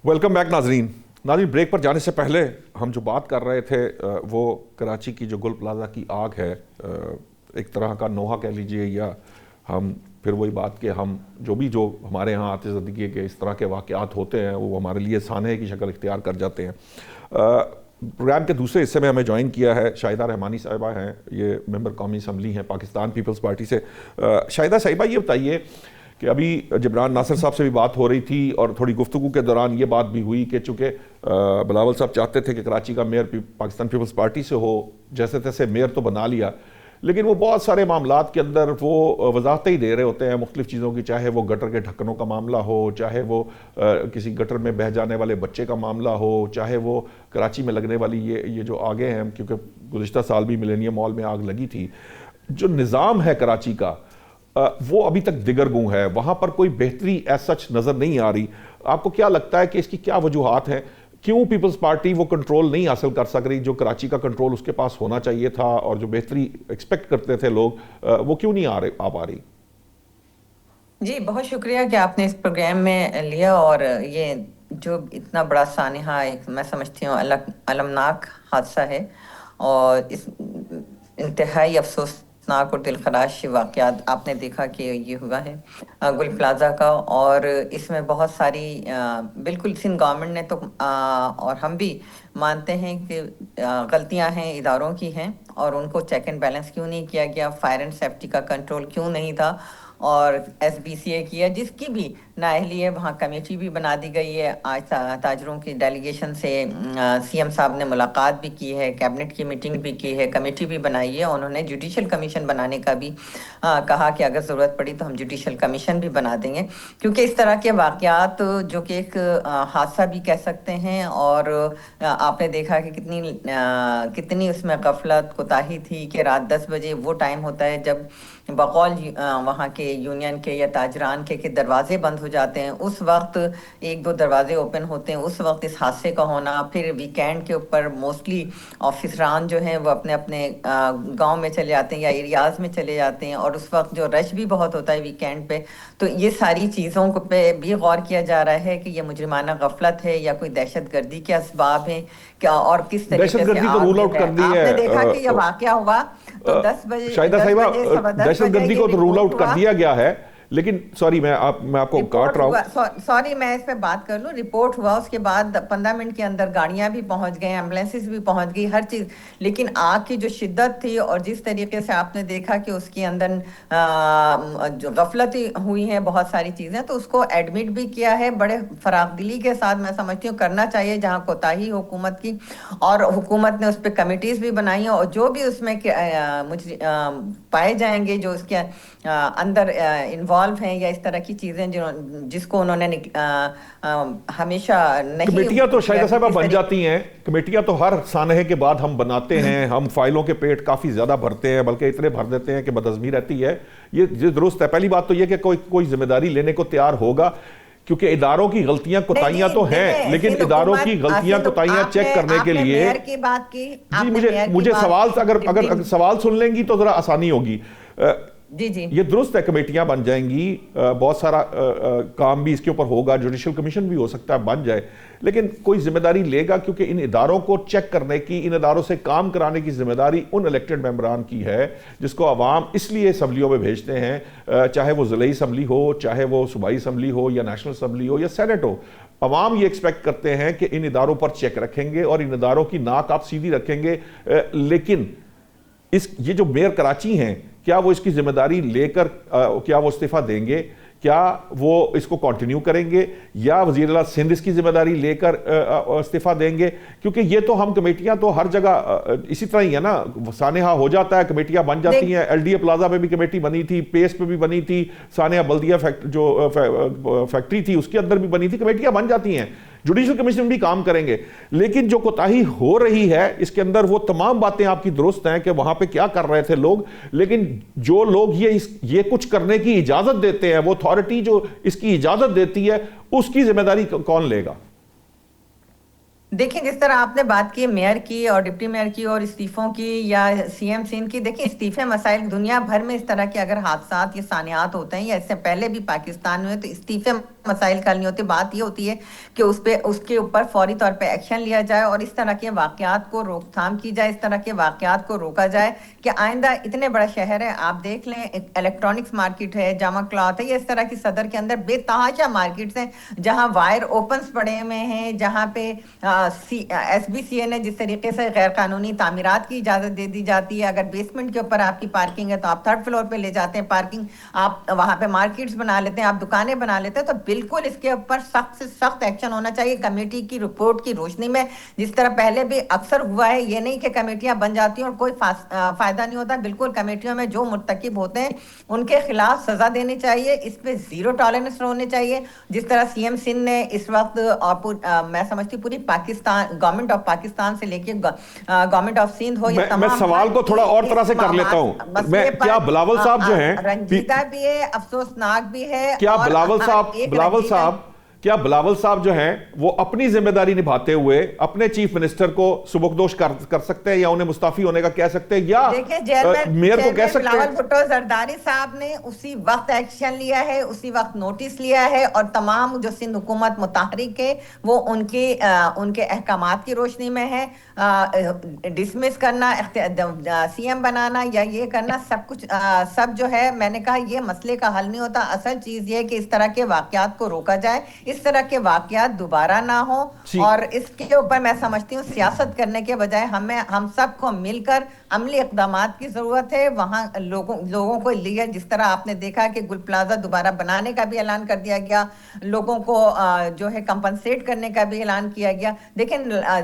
Welcome back ناظرین. Break پر جانے سے پہلے ہم جو بات کر رہے تھے وہ کراچی کی جو گل پلازہ کی آگ ہے، ایک طرح کا نوحہ کہہ لیجئے، یا ہم پھر وہی بات کہ ہم جو ہمارے ہاں آتش زدگی کے اس طرح کے واقعات ہوتے ہیں وہ ہمارے لیے سانحے کی شکل اختیار کر جاتے ہیں. پروگرام کے دوسرے حصے میں ہمیں جوائن کیا ہے شاہدہ رحمانی صاحبہ ہیں، یہ ممبر قومی اسمبلی ہیں پاکستان پیپلز پارٹی سے. شاہدہ صاحبہ یہ بتائیے کہ ابھی جبران ناصر صاحب سے بھی بات ہو رہی تھی اور تھوڑی گفتگو کے دوران یہ بات بھی ہوئی کہ چونکہ بلاول صاحب چاہتے تھے کہ کراچی کا میئر پاکستان پیپلز پارٹی سے ہو، جیسے تیسے میئر تو بنا لیا، لیکن وہ بہت سارے معاملات کے اندر وہ وضاحتیں ہی دے رہے ہوتے ہیں مختلف چیزوں کی، چاہے وہ گٹر کے ڈھکنوں کا معاملہ ہو، چاہے وہ کسی گٹر میں بہہ جانے والے بچے کا معاملہ ہو، چاہے وہ کراچی میں لگنے والی یہ جو آگیں ہیں، کیونکہ گزشتہ سال بھی ملینیم مال میں آگ لگی تھی. جو نظام ہے کراچی کا وہ ابھی تک دگرگوں ہے، وہاں پر کوئی بہتری ایز سچ نظر نہیں آ رہی. آپ کو کیا لگتا ہے کہ اس کی کیا وجوہات ہیں؟ کیوں پیپلز پارٹی وہ کنٹرول نہیں حاصل کر سک رہی جو کراچی کا کنٹرول اس کے پاس ہونا چاہیے تھا، اور جو بہتری ایکسپیکٹ کرتے تھے لوگ وہ کیوں نہیں آ پا رہی؟ جی بہت شکریہ کہ آپ نے اس پروگرام میں لیا، اور یہ جو اتنا بڑا سانحہ میں سمجھتی ہوں المناک حادثہ ہے، اور اس انتہائی افسوسناک اور دلخراش واقعات آپ نے دیکھا کہ یہ ہوا ہے گل پلازہ کا. اور اس میں بہت ساری بالکل سندھ گورنمنٹ نے تو اور ہم بھی مانتے ہیں کہ غلطیاں ہیں اداروں کی ہیں، اور ان کو چیک اینڈ بیلنس کیوں نہیں کیا گیا، فائر اینڈ سیفٹی کا کنٹرول کیوں نہیں تھا، اور ایس بی سی اے کیا جس کی بھی نااہلی ہے. وہاں کمیٹی بھی بنا دی گئی ہے. آج تاجروں کی ڈیلیگیشن سے سی ایم صاحب نے ملاقات بھی کی ہے، کیبنٹ کی میٹنگ بھی کی ہے، کمیٹی بھی بنائی ہے. انہوں نے جوڈیشل کمیشن بنانے کا بھی کہا کہ اگر ضرورت پڑی تو ہم جوڈیشل کمیشن بھی بنا دیں گے، کیونکہ اس طرح کے واقعات جو کہ ایک حادثہ بھی کہہ سکتے ہیں. اور آپ نے دیکھا کہ کتنی اس میں غفلت کوتاہی تھی کہ رات 10 بجے وہ ٹائم ہوتا ہے جب بقول وہاں کے یونین کے یا تاجران کے دروازے بند ہو جاتے ہیں، اس وقت ایک دو دروازے اوپن ہوتے ہیں، اس وقت اس حادثے کا ہونا. پھر ویکینڈ کے اوپر موسٹلی آفیسران جو ہیں وہ اپنے اپنے گاؤں میں چلے جاتے ہیں یا ایریاز میں چلے جاتے ہیں، اور اس وقت جو رش بھی بہت ہوتا ہے ویکینڈ پہ. تو یہ ساری چیزوں پہ بھی غور کیا جا رہا ہے کہ یہ مجرمانہ غفلت ہے یا کوئی دہشت گردی کے اسباب ہیں کیا، اور کس طریقے سے آپ نے دیکھا کہ یہ واقعہ ہوا تو 10 بجے شاہدہ صاحبہ دہشت گردی کو تو رول آؤٹ کر دیا گیا ہے، لیکن سوری میں آپ کو کاٹ رہا ہوں، سوری میں اس پہ بات کر لوں. رپورٹ ہوا، اس کے بعد 15 منٹ کے اندر گاڑیاں بھی پہنچ گئے، ایمبولینسز بھی پہنچ گئی، ہر چیز. لیکن آگ کی جو شدت تھی اور جس طریقے سے آپ نے دیکھا کہ اس کے اندر جو غفلت ہوئی ہیں بہت ساری چیزیں، تو اس کو ایڈمٹ بھی کیا ہے بڑے فراخ دلی کے ساتھ. میں سمجھتی ہوں کرنا چاہیے جہاں کوتاہی حکومت کی، اور حکومت نے اس پہ کمیٹیز بھی بنائی ہیں، اور جو بھی اس میں پائے جائیں گے جو اس کے اندر انوالو ہیں یا اس طرح کی چیزیں جس کو انہوں نے ہمیشہ نہیں. کمیٹیاں تو شاہدہ صاحبہ بن جاتی ہیں، کمیٹیاں تو ہر سانحے کے بعد ہم بناتے ہیں، ہم فائلوں کے پیٹ کافی زیادہ بھرتے ہیں، بلکہ اتنے بھر دیتے ہیں کہ بدعزمی رہتی ہے. یہ درست ہے. پہلی بات تو یہ کہ کوئی ذمہ داری لینے کو تیار ہوگا، کیونکہ اداروں کی غلطیاں کوتاہیاں تو ہیں، لیکن اداروں کی غلطیاں کوتاہیاں چیک کرنے کے لیے جی مجھے سوال اگر سوال سن لیں گی تو ذرا آسانی ہوگی. یہ درست ہے کمیٹیاں بن جائیں گی، بہت سارا کام بھی اس کے اوپر ہوگا، جوڈیشل کمیشن بھی ہو سکتا ہے بن جائے، لیکن کوئی ذمہ داری لے گا؟ کیونکہ ان اداروں کو چیک کرنے کی، ان اداروں سے کام کرانے کی ذمہ داری ان الیکٹڈ ممبران کی ہے، جس کو عوام اس لیے اسمبلیوں میں بھیجتے ہیں، چاہے وہ ضلعی اسمبلی ہو، چاہے وہ صوبائی اسمبلی ہو، یا نیشنل اسمبلی ہو، یا سینٹ ہو. عوام یہ ایکسپیکٹ کرتے ہیں کہ ان اداروں پر چیک رکھیں گے اور ان اداروں کی ناک آپ سیدھی رکھیں گے. لیکن یہ جو میئر کراچی ہیں، کیا وہ اس کی ذمہ داری لے کر کیا وہ استعفیٰ دیں گے؟ کیا وہ اس کو کنٹینیو کریں گے، یا وزیر اعلیٰ سندھ اس کی ذمہ داری لے کر استعفیٰ دیں گے؟ کیونکہ یہ تو ہم کمیٹیاں تو ہر جگہ اسی طرح ہی ہے نا، سانحہ ہو جاتا ہے، کمیٹیاں بن جاتی ہیں. ایل ڈی اے پلازہ پہ بھی کمیٹی بنی تھی، پیس پہ بھی بنی تھی، سانحہ بلدیہ جو فیکٹری تھی اس کے اندر بھی بنی تھی، کمیٹیاں بن جاتی ہیں. جوڈیشل کمیشن بھی کام کریں گے، لیکن جو کوتاہی ہو رہی ہے اس کے اندر وہ تمام باتیں آپ کی درست ہیں کہ وہاں پہ کیا کر رہے تھے لوگ، لیکن جو لوگ یہ کچھ کرنے کی اجازت دیتے ہیں، وہ اتھارٹی جو اس کی اجازت دیتی ہے، اس کی ذمہ داری کون لے گا؟ دیکھیں جس طرح آپ نے بات کی میئر کی اور ڈپٹی میئر کی اور استعفوں کی یا سی ایم سین کی، دیکھیں استعفے مسائل دنیا بھر میں اس طرح کے اگر حادثات یا سانحات ہوتے ہیں یا اس سے پہلے بھی پاکستان میں، تو استعفے مسائل کا نہیں ہوتے. بات یہ ہوتی ہے کہ اس کے اوپر فوری طور پہ ایکشن لیا جائے اور اس طرح کے واقعات کو روک تھام کی جائے، اس طرح کے واقعات کو روکا جائے کہ آئندہ اتنے بڑا شہر ہے، آپ دیکھ لیں الیکٹرانکس مارکیٹ ہے، جامع کلاتھ ہے، یہ اس طرح کی صدر کے اندر بے تحاشا مارکیٹس ہیں جہاں وائر اوپنز پڑے ہوئے ہیں، جہاں پہ ایس بی سی اے نے جس طریقے سے غیر قانونی تعمیرات کی اجازت دے دی جاتی ہے. اگر بیسمنٹ کے اوپر آپ کی پارکنگ ہے تو آپ تھرڈ فلور پہ لے جاتے ہیں پارکنگ، آپ وہاں پہ مارکیٹس بنا لیتے ہیں، آپ دکانیں بنا لیتے ہیں. تو بالکل اس کے اوپر سخت سے سخت ایکشن ہونا چاہیے کمیٹی کی رپورٹ کی روشنی میں. جس طرح پہلے بھی اکثر ہوا ہے، یہ نہیں کہ کمیٹیاں بن جاتی ہیں اور کوئی فائدہ نہیں ہوتا. بالکل کمیٹیوں میں جو مرتکب ہوتے ہیں ان کے خلاف سزا دینی چاہیے، اس پہ زیرو ٹالرنس ہونے چاہیے. جس طرح سی ایم سندھ نے اس وقت اور میں سمجھتی پوری پاکستان، گورنمنٹ آف پاکستان سے لے کے گورنمنٹ آف سندھ ہو، یہ میں تمام سوال کو تھوڑا اور طرح سے کر لیتا ہوں. میں کیا بلاول صاحب جو ہیں رنجیدہ بھی ہے، افسوسناک بھی ہے. کیا اور بلاول صاحب جو ہیں وہ اپنی ذمہ داری نبھاتے ہوئے اپنے چیف منسٹر کو سبکدوش کر سکتے ہیں یا انہیں مستعفی ہونے کا کہہ سکتے ہیں یا میئر کو کہہ سکتے ہیں؟ بلاول بھٹو زرداری صاحب نے اسی وقت ایکشن لیا ہے، اسی وقت نوٹس لیا ہے، اور تمام جو سندھ حکومت متحرک ہے وہ ان کے احکامات کی روشنی میں ہے. ڈسمس کرنا، سی ایم بنانا یا یہ کرنا، سب کچھ سب جو ہے، میں نے کہا یہ مسئلے کا حل نہیں ہوتا. اصل چیز یہ ہے کہ اس طرح کے واقعات کو روکا جائے، اس طرح کے واقعات دوبارہ نہ ہوں. اور اس کے اوپر میں سمجھتی ہوں سیاست کرنے کے بجائے ہم سب کو مل کر عملی اقدامات کی ضرورت ہے. وہاں لوگوں کو لیا، جس طرح آپ نے دیکھا کہ گل پلازا دوبارہ بنانے کا بھی اعلان کر دیا گیا، لوگوں کو جو ہے کمپنسیٹ کرنے کا بھی اعلان کیا گیا. دیکھیں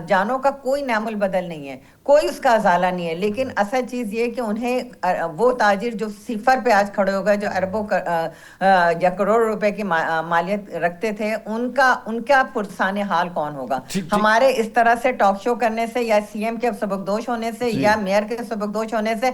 جانوں کا کوئی نعم البدل نہیں ہے، کوئی اس کا ازالہ نہیں ہے، لیکن اصل چیز یہ کہ انہیں وہ تاجر جو صفر پہ آج کھڑے ہو گئے، جو اربوں یا کروڑ روپے کی مالیت رکھتے تھے، ان کا پرسان حال کون ہوگا؟ ہمارے اس طرح سے ٹاک شو کرنے سے یا سی ایم کے سبکدوش ہونے سے یا میئر کے سبکدوش ہونے سے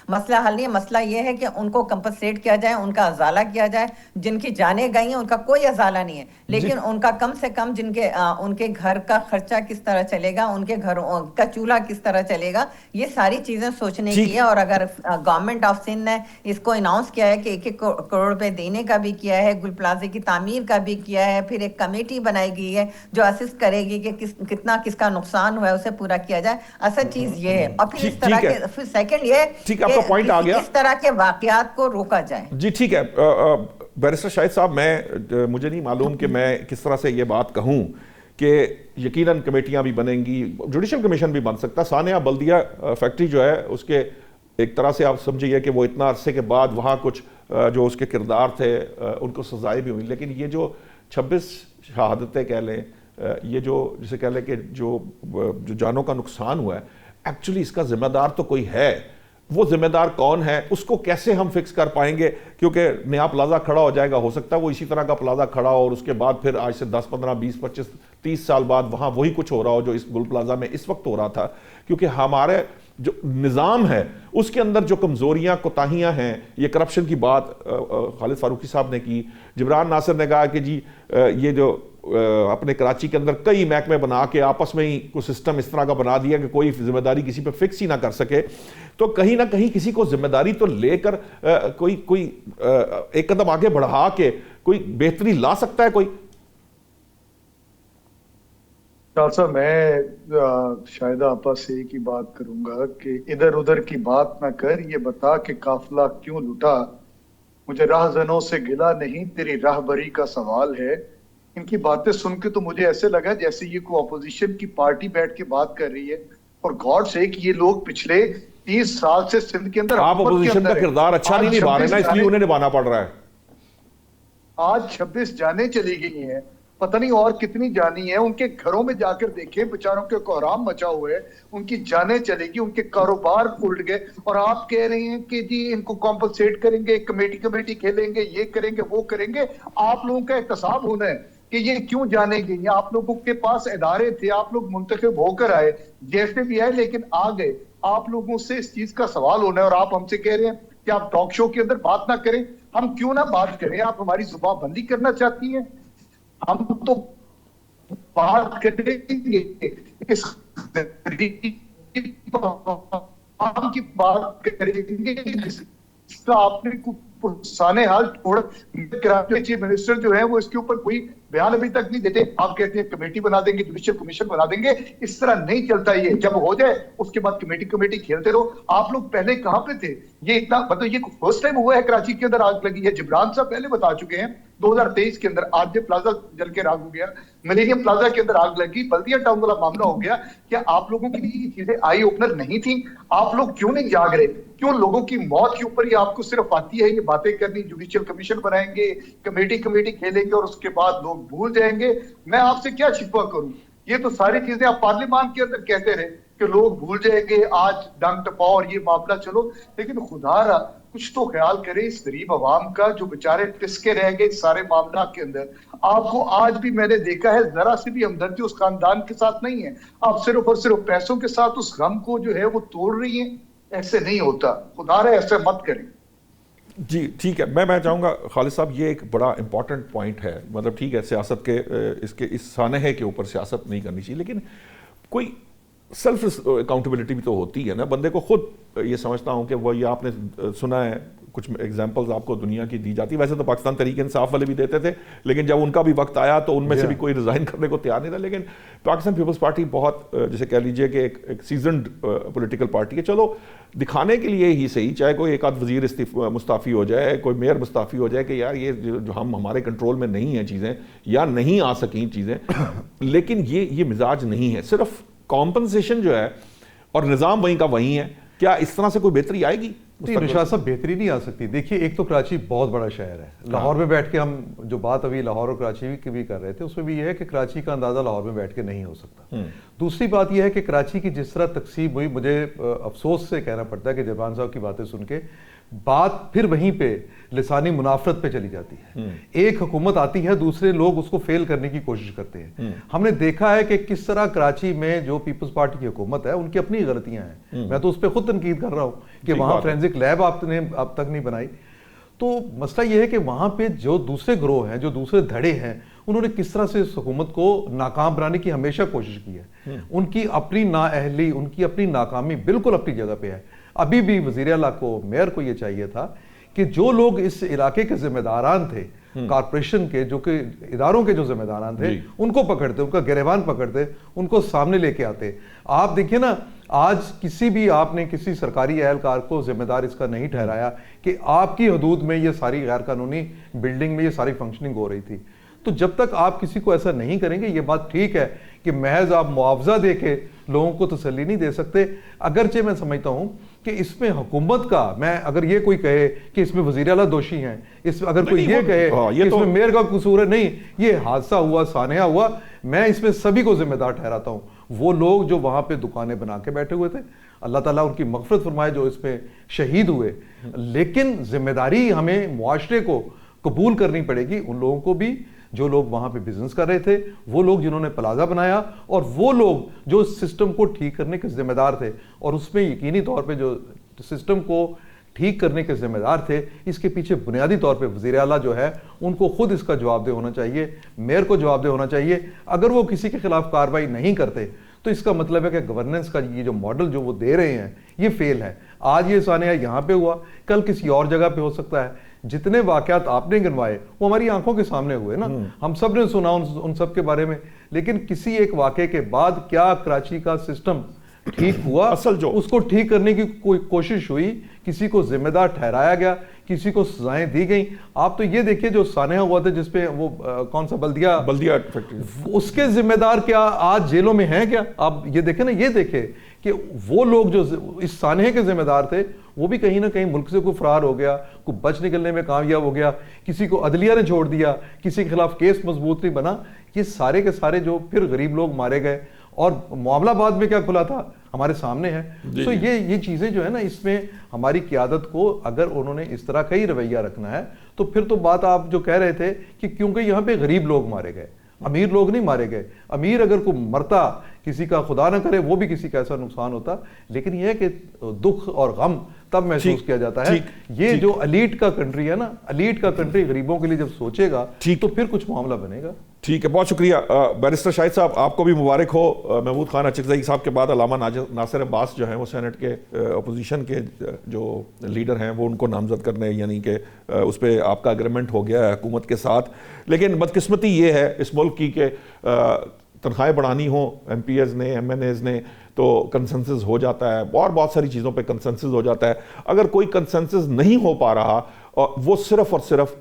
مسئلہ حل نہیں ہے. مسئلہ یہ ہے کہ ان کو کمپنسیٹ کیا جائے، ان کا ازالہ کیا جائے. جن کی جانیں گئی ہیں ان کا کوئی ازالہ نہیں ہے، لیکن ان کا کم سے کم ان کے گھر کا خرچہ کس طرح چلے گا، ان کے گھروں کا چولہا کس طرح چلے گا، یہ ساری چیزیں سوچنے کی ہے. اور اگر گورنمنٹ آف سندھ نے اس کو اناؤنس کیا ہے کہ 1-1 کروڑ روپے دینے کا بھی کیا ہے، گل پلازے کی تعمیر کا بھی کیا ہے، پھر ایک کمیٹی بنائی گئی ہے جو اسسٹ کرے گی کہ کتنا کس کا نقصان ہوا ہے اسے پورا کیا جائے. اصل چیز یہ ہے. اور پھر اس طرح کے پھر سیکنڈ یہ اس طرح کے واقعات کو روکا جائے. جی ٹھیک ہے. بیرسٹر شاہد صاحب، مجھے نہیں معلوم کہ میں کس طرح سے یہ بات کہوں کہ یقیناً کمیٹیاں بھی بنیں گی، جوڈیشل کمیشن بھی بن سکتا. سانحہ بلدیہ فیکٹری جو ہے اس کے ایک طرح سے آپ سمجھئے کہ وہ اتنا عرصے کے بعد وہاں کچھ جو اس کے کردار تھے ان کو سزائیں بھی ہوئی، لیکن یہ جو 26 شہادتیں کہہ لیں، یہ جسے کہہ لیں کہ جو جانوں کا نقصان ہوا ہے، ایکچولی اس کا ذمہ دار تو کوئی ہے. وہ ذمہ دار کون ہے، اس کو کیسے ہم فکس کر پائیں گے؟ کیونکہ نیا پلازا کھڑا ہو جائے گا، ہو سکتا ہے وہ اسی طرح کا پلازا کھڑا ہو اور اس کے بعد پھر آج سے 10 15 20 25 30 سال بعد وہاں وہی کچھ ہو رہا ہو جو اس گل پلازا میں اس وقت ہو رہا تھا. کیونکہ ہمارے جو نظام ہے اس کے اندر جو کمزوریاں کوتاہیاں ہیں، یہ کرپشن کی بات خالد فاروقی صاحب نے کی، جبران ناصر نے کہا کہ جی یہ جو اپنے کراچی کے اندر کئی محکمے بنا کے آپس میں ہی کوئی سسٹم اس طرح کا بنا دیا کہ کوئی ذمہ داری کسی پہ فکس ہی نہ کر سکے. تو کہیں نہ کہیں کسی کو ذمہ داری تو لے کر کوئی ایک قدم آگے بڑھا کے کوئی بہتری لا سکتا ہے کوئی. ڈاکٹر صاحب، میں شاہدہ آپا سے ایک ہی بات کروں گا کہ ادھر ادھر کی بات نہ کر، یہ بتا کہ قافلہ کیوں لٹا. مجھے راہزنوں سے گلا نہیں، تیری راہبری کا سوال ہے. ان کی باتیں سن کے تو مجھے ایسے لگا جیسے یہ کوئی اپوزیشن کی پارٹی بیٹھ کے بات کر رہی ہے. اور گاڈ سے کہ یہ لوگ پچھلے 30 سال سے سندھ کے اندر آپ اپوزیشن کا کردار اچھا نہیں نبھا رہے نا، اس لیے انہیں نبھانا پڑ رہا ہے. آج 26 جانیں چلی گئی ہیں، پتہ نہیں اور کتنی جانی ہیں. ان کے گھروں میں جا کر دیکھیں، بیچاروں کے کوہرام مچا ہوئے، ان کی جانیں چلے گی، ان کے کاروبار الٹ گئے. اور آپ کہہ رہے ہیں کہ جی ان کو کمپنسیٹ کریں گے، کمیٹی کھیلیں گے، یہ کریں گے وہ کریں گے. آپ لوگوں کا احتساب ہونا ہے کہ یہ کیوں جانے گئی. آپ لوگوں کے پاس ادارے تھے، آپ لوگ منتخب ہو کر آئے، جیسے بھی آئے لیکن آ گئے. آپ لوگوں سے اس چیز کا سوال ہونا ہے. اور آپ ہم سے کہہ رہے ہیں کہ آپ ٹاک شو کے اندر بات نہ کریں. ہم کیوں نہ بات کریں؟ آپ ہماری زبان بندی کرنا چاہتی ہیں؟ ہم تو بات کریں گے اس کی بات کریں گے جس کا آپ نے پرسانے حال چھوڑا. کراچی چیف منسٹر جو ہے وہ اس کے اوپر کوئی بیان ابھی تک نہیں دیتے. آپ کہتے ہیں کمیٹی بنا دیں گے, جوڈیشل کمیشن بنا دیں گے. اس طرح نہیں چلتا. یہ جب ہو جائے اس کے بعد کمیٹی کھیلتے رہو. آپ لوگ پہلے کہاں پہ تھے؟ یہ اتنا مطلب یہ فرسٹ ٹائم ہوا ہے کراچی کے اندر آگ لگی ہے. جبران صاحب پہلے بتا چکے ہیں 2023 کے اندر آر جے پلازا جل کے راگ ہو گیا, ملینیم پلازا کے اندر آگ لگی, بلدیہ ٹاؤن والا معاملہ ہو گیا. کیا آپ لوگوں کے لیے یہ چیزیں آئی اوپنر نہیں تھیں؟ آپ لوگ کیوں نہیں جاگ رہے؟ کیوں لوگوں کی موت کے اوپر یہ آپ کو صرف آتی ہے یہ باتیں کرنی, جوڈیشل کمیشن بنائیں گے, کمیٹی کھیلیں گے اور اس کے بعد لوگ بھول جائیں گے؟ میں آپ سے کیا شکوہ کروں؟ یہ تو ساری چیزیں آپ پارلیمان کے اندر کہتے رہے کہ لوگ بھول جائیں گے, آج ڈنگ ٹپاؤ اور یہ معاملہ چلو. لیکن خدا را کچھ تو خیال کرے اس غریب عوام کا جو بےچارے ٹسکے رہ گئے سارے معاملات کے اندر. آپ کو آج بھی میں نے دیکھا ہے ذرا سی بھی ہمدردی اس خاندان کے ساتھ نہیں ہے. آپ صرف اور صرف پیسوں کے ساتھ اس غم کو جو ہے وہ توڑ رہی ہیں. ایسے نہیں ہوتا, خدا رہے ایسے مت کریں. جی ٹھیک ہے, میں چاہوں گا خالد صاحب یہ ایک بڑا امپورٹنٹ پوائنٹ ہے. مطلب ٹھیک ہے سیاست کے اس سانحے کے اوپر سیاست نہیں کرنی چاہیے, لیکن کوئی سیلف اکاؤنٹیبلٹی بھی تو ہوتی ہے نا. بندے کو خود یہ سمجھتا ہوں کہ وہ یہ آپ نے سنا ہے کچھ ایگزامپلز آپ کو دنیا کی دی جاتی. ویسے تو پاکستان تحریک انصاف والے بھی دیتے تھے, لیکن جب ان کا بھی وقت آیا تو ان میں سے بھی کوئی ریزائن کرنے کو تیار نہیں تھا. لیکن پاکستان پیپلز پارٹی بہت جیسے کہہ لیجئے کہ ایک سیزنڈ پولیٹیکل پارٹی ہے. چلو دکھانے کے لیے ہی صحیح, چاہے کوئی ایک آدھ وزیر مستعفی ہو جائے, کوئی میئر مستعفی ہو جائے کہ یار یہ جو ہمارے کنٹرول میں نہیں ہیں چیزیں یا نہیں آ سکیں چیزیں, لیکن یہ مزاج نہیں ہے. صرف کمپنسیشن جو ہے اور نظام وہیں کا وہیں ہے. کیا اس طرح سے کوئی بہتری آئے گی؟ نشاط صاحب بہتری نہیں آ سکتی. دیکھیے ایک تو کراچی بہت بڑا شہر ہے. لاہور میں بیٹھ کے ہم جو بات ابھی لاہور اور کراچی کی بھی کر رہے تھے اس میں بھی یہ ہے کہ کراچی کا اندازہ لاہور میں بیٹھ کے نہیں ہو سکتا. دوسری بات یہ ہے کہ کراچی کی جس طرح تقسیم ہوئی, مجھے افسوس سے کہنا پڑتا ہے کہ جبران صاحب کی باتیں سن کے بات پھر وہیں پہ لسانی منافرت پہ چلی جاتی ہے. ایک حکومت آتی ہے, دوسرے لوگ اس کو فیل کرنے کی کوشش کرتے ہیں. ہم نے دیکھا ہے کہ کس طرح کراچی میں جو پیپلز پارٹی کی حکومت ہے ان کی اپنی غلطیاں ہیں. میں تو اس پہ خود تنقید کر رہا ہوں کہ وہاں فورینسک لیب آپ نے اب تک نہیں بنائی. تو مسئلہ یہ ہے کہ وہاں پہ جو دوسرے گروہ ہیں, جو دوسرے دھڑے ہیں, انہوں نے کس طرح سے اس حکومت کو ناکام بنانے کی ہمیشہ کوشش کی ہے. ان کی اپنی نااہلی, ان کی اپنی ناکامی بالکل اپنی جگہ پہ ہے. ابھی بھی وزیر اعلیٰ کو, میئر کو یہ چاہیے تھا کہ جو لوگ اس علاقے کے ذمہ داران تھے, کارپوریشن کے جو کہ اداروں کے جو ذمہ داران تھے, ان کو پکڑتے, ان کا گریبان پکڑتے, ان کو سامنے لے کے آتے. آپ دیکھیں نا, آج کسی بھی آپ نے کسی سرکاری اہلکار کو ذمہ دار اس کا نہیں ٹھہرایا کہ آپ کی حدود میں یہ ساری غیر قانونی بلڈنگ میں یہ ساری فنکشننگ ہو رہی تھی. تو جب تک آپ کسی کو ایسا نہیں کریں گے, یہ بات ٹھیک ہے کہ محض آپ معاوضہ دے کے لوگوں کو تسلی نہیں دے سکتے. اگرچہ میں سمجھتا ہوں کہ اس میں حکومت کا, میں اگر یہ کوئی کہے کہ اس میں وزیر اعلیٰ دوشی ہیں, اس اگر کوئی یہ کہے کہ اس میں میئر کا قصور ہے, نہیں, یہ حادثہ ہوا, سانحہ ہوا, میں اس میں سبھی کو ذمہ دار ٹھہراتا ہوں. وہ لوگ جو وہاں پہ دکانیں بنا کے بیٹھے ہوئے تھے, اللہ تعالیٰ ان کی مغفرت فرمائے جو اس میں شہید ہوئے, لیکن ذمہ داری ہمیں معاشرے کو قبول کرنی پڑے گی. ان لوگوں کو بھی جو لوگ وہاں پہ بزنس کر رہے تھے, وہ لوگ جنہوں نے پلازا بنایا, اور وہ لوگ جو سسٹم کو ٹھیک کرنے کے ذمہ دار تھے, اور اس میں یقینی طور پہ جو سسٹم کو ٹھیک کرنے کے ذمہ دار تھے, اس کے پیچھے بنیادی طور پہ وزیر اعلیٰ جو ہے ان کو خود اس کا جواب دہ ہونا چاہیے, میئر کو جواب دہ ہونا چاہیے. اگر وہ کسی کے خلاف کارروائی نہیں کرتے تو اس کا مطلب ہے کہ گورننس کا یہ جو ماڈل جو وہ دے رہے ہیں یہ فیل ہے. آج یہ سانحہ یہاں پہ ہوا, کل کسی اور جگہ پہ ہو سکتا ہے. جتنے واقعات آپ نے گنوائے وہ ہماری آنکھوں کے سامنے ہوئے نا, ہم سب نے سنا ان سب کے بارے میں, لیکن کسی ایک واقعے کے بعد کیا کراچی کا سسٹم ٹھیک ہوا؟ اصل جو اس کو ٹھیک کرنے کی کوئی کوشش ہوئی, کسی کو ذمہ دار ٹھہرایا گیا, کسی کو سزائیں دی گئیں؟ آپ تو یہ دیکھیے جو سانحہ ہوا تھا جس پہ وہ کون سا بلدیہ فیکٹری, اس کے ذمہ دار کیا آج جیلوں میں ہیں کیا؟ آپ یہ دیکھیں نا, یہ دیکھیں کہ وہ لوگ جو اس سانحے کے ذمہ دار تھے وہ بھی کہیں نہ کہیں ملک سے کوئی فرار ہو گیا, کوئی بچ نکلنے میں کامیاب ہو گیا, کسی کو عدلیہ نے چھوڑ دیا, کسی کے خلاف کیس مضبوط نہیں بنا. یہ سارے کے سارے جو پھر غریب لوگ مارے گئے, اور معاملہ بعد میں کیا کھلا تھا ہمارے سامنے ہے. تو یہ چیزیں جو ہے نا, اس میں ہماری قیادت کو اگر انہوں نے اس طرح کا ہی رویہ رکھنا ہے تو پھر تو بات آپ جو کہہ رہے تھے کہ کیونکہ یہاں پہ غریب لوگ مارے گئے, امیر لوگ نہیں مارے گئے. امیر اگر کوئی مرتا, کسی کا خدا نہ کرے وہ بھی کسی کا ایسا نقصان ہوتا, لیکن یہ ہے کہ دکھ اور غم تب محسوس کیا جاتا ہے. یہ جو الیٹ کا کنٹری ہے نا, الیٹ کا کنٹری غریبوں کے لیے جب سوچے گا تو پھر کچھ معاملہ بنے گا. ٹھیک ہے, بہت شکریہ بیرسٹر شاہد صاحب, آپ کو بھی مبارک ہو. محمود خان اچکزئی صاحب کے بعد علامہ ناصر عباس جو ہیں وہ سینٹ کے اپوزیشن کے جو لیڈر ہیں وہ ان کو نامزد کرنے, یعنی کہ اس پہ آپ کا اگریمنٹ ہو گیا ہے حکومت کے ساتھ. لیکن بدقسمتی یہ ہے اس ملک کی کہ تنخواہیں بڑھانی ہوں ایم پی ایز نے, ایم این ایز نے, تو کنسنسس ہو جاتا ہے, اور بہت ساری چیزوں پہ کنسنسس ہو جاتا ہے. اگر کوئی کنسنسس نہیں ہو پا رہا, وہ صرف اور صرف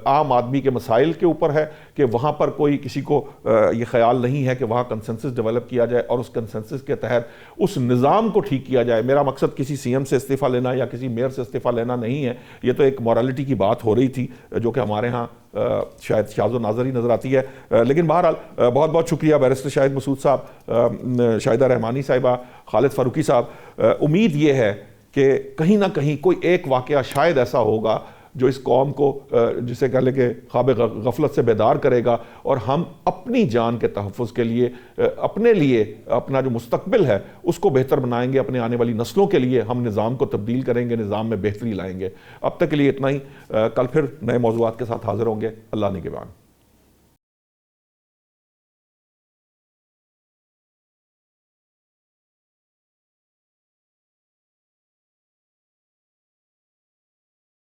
عام آدمی کے مسائل کے اوپر ہے کہ وہاں پر کوئی کسی کو یہ خیال نہیں ہے کہ وہاں کنسنسس ڈیولپ کیا جائے اور اس کنسنسس کے تحت اس نظام کو ٹھیک کیا جائے. میرا مقصد کسی سی ایم سے استعفیٰ لینا یا کسی میئر سے استعفیٰ لینا نہیں ہے, یہ تو ایک مورالٹی کی بات ہو رہی تھی جو کہ ہمارے ہاں شاید شاذ و نادر ہی نظر آتی ہے. لیکن بہرحال بہت بہت شکریہ بیرسٹر شاہد مسعود صاحب, شاہدہ رحمانی صاحبہ, خالد فاروقی صاحب. امید یہ ہے کہ کہیں نہ کہیں کوئی ایک واقعہ شاید ایسا ہوگا جو اس قوم کو جسے کہہ لیں کہ خواب غفلت سے بیدار کرے گا, اور ہم اپنی جان کے تحفظ کے لیے, اپنے لیے, اپنا جو مستقبل ہے اس کو بہتر بنائیں گے. اپنے آنے والی نسلوں کے لیے ہم نظام کو تبدیل کریں گے, نظام میں بہتری لائیں گے. اب تک کے لیے اتنا ہی, کل پھر نئے موضوعات کے ساتھ حاضر ہوں گے. اللہ نگہبان.